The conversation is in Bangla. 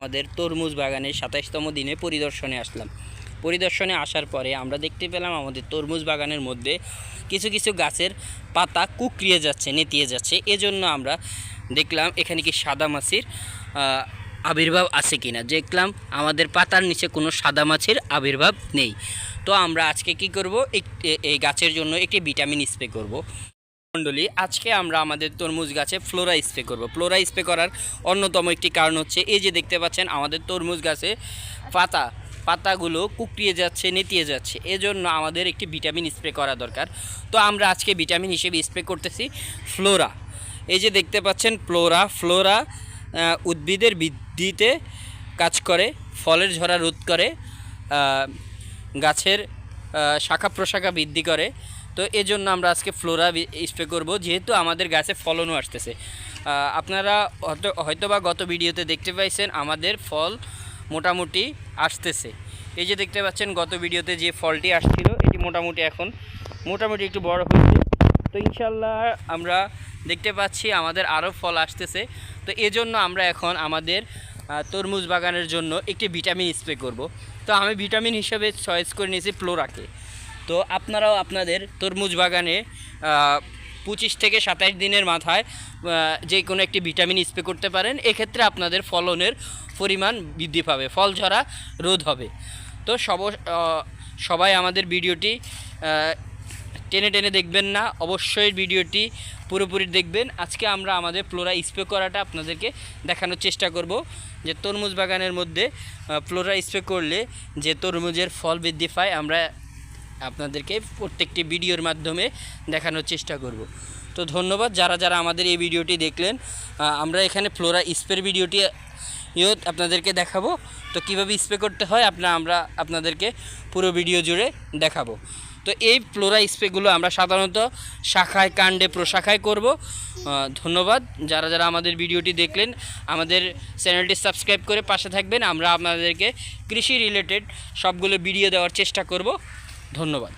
আমাদের তরমুজ বাগানের ২৭তম দিনে পরিদর্শনে আসলাম। পরিদর্শনে আসার পরে আমরা দেখতে পেলাম আমাদের তরমুজ বাগানের মধ্যে কিছু কিছু গাছের পাতা কুঁকড়িয়ে যাচ্ছে, নেতিয়ে যাচ্ছে। এজন্য আমরা দেখলাম এখানে কি সাদা মাছির আবির্ভাব আছে কিনা। দেখলাম আমাদের পাতার নিচে কোনো সাদা মাছির আবির্ভাব নেই। তো আমরা আজকে কি করব, এই গাছের জন্য একটি ভিটামিন স্প্রে করব। মণ্ডলী, আজকে আমরা আমাদের তরমুজ গাছে ফ্লোরা স্প্রে করব। ফ্লোরা স্প্রে করার অন্যতম একটি কারণ হচ্ছে এই যে দেখতে পাচ্ছেন আমাদের তরমুজ গাছে পাতাগুলো কুঁকড়িয়ে যাচ্ছে, নেতিয়ে যাচ্ছে। এজন্য আমাদের একটি ভিটামিন স্প্রে করা দরকার। তো আমরা আজকে ভিটামিন হিসেবে স্প্রে করতেছি ফ্লোরা। এই যে দেখতে পাচ্ছেন ফ্লোরা উদ্ভিদের বৃদ্ধিতে কাজ করে, ফলের ঝরা রোধ করে, গাছের শাখা প্রশাখা বৃদ্ধি করে। তো এজন্য আমরা আজকে ফ্লোরা স্প্রে করব, যেহেতু আমাদের গাছে ফলনও আসতেছে। আপনারা হয়তোবা গত ভিডিওতে দেখতে পাইছেন আমাদের ফল মোটামুটি আসতেছে। এই যে দেখতে পাচ্ছেন গত ভিডিওতে যে ফলটি আসছিল এটি মোটামুটি এখন একটু বড় হয়েছে। তো ইনশাল্লাহ আমরা দেখতে পাচ্ছি আমাদের আরও ফল আসতেছে। তো এজন্য আমরা এখন আমাদের তরমুজ বাগানের জন্য একটি ভিটামিন স্প্রে করব। তো আমি ভিটামিন হিসেবে চয়েস করে নিয়েছি ফ্লোরাকে। তো আপনারাও আপনাদের তরমুজ বাগানে 25 থেকে 27 দিনের মাথায় যে কোনো একটি ভিটামিন স্প্রে করতে পারেন। এক্ষেত্রে আপনাদের ফলনের পরিমাণ বৃদ্ধি পাবে, ফল ঝরা রোধ হবে। তো সবাই আমাদের ভিডিওটি টেনে টেনে দেখবেন না, অবশ্যই ভিডিওটি পুরোপুরি দেখবেন। আজকে আমরা আমাদের ফ্লোরা স্প্রে করাটা আপনাদেরকে দেখানোর চেষ্টা করব, যে তরমুজ বাগানের মধ্যে ফ্লোরা স্প্রে করলে যে তরমুজের ফল বৃদ্ধি পায় আমরা আপনাদেরকে প্রত্যেকটি ভিডিওর মাধ্যমে দেখানোর চেষ্টা করব। তো ধন্যবাদ যারা আমাদের এই ভিডিওটি দেখলেন। আমরা এখানে ফ্লোরা স্প্রে ভিডিওটি আপনাদেরকে দেখাবো। তো কীভাবে স্প্রে করতে হয় আমরা আপনাদেরকে পুরো ভিডিও জুড়ে দেখাবো। তো এই ফ্লোরা স্প্রেগুলো আমরা সাধারণত শাখায়, কাণ্ডে, প্রশাখায় করব। ধন্যবাদ যারা আমাদের ভিডিওটি দেখলেন। আমাদের চ্যানেলটি সাবস্ক্রাইব করে পাশে থাকবেন। আমরা আপনাদেরকে কৃষি রিলেটেড সবগুলো ভিডিও দেওয়ার চেষ্টা করব। ধন্যবাদ।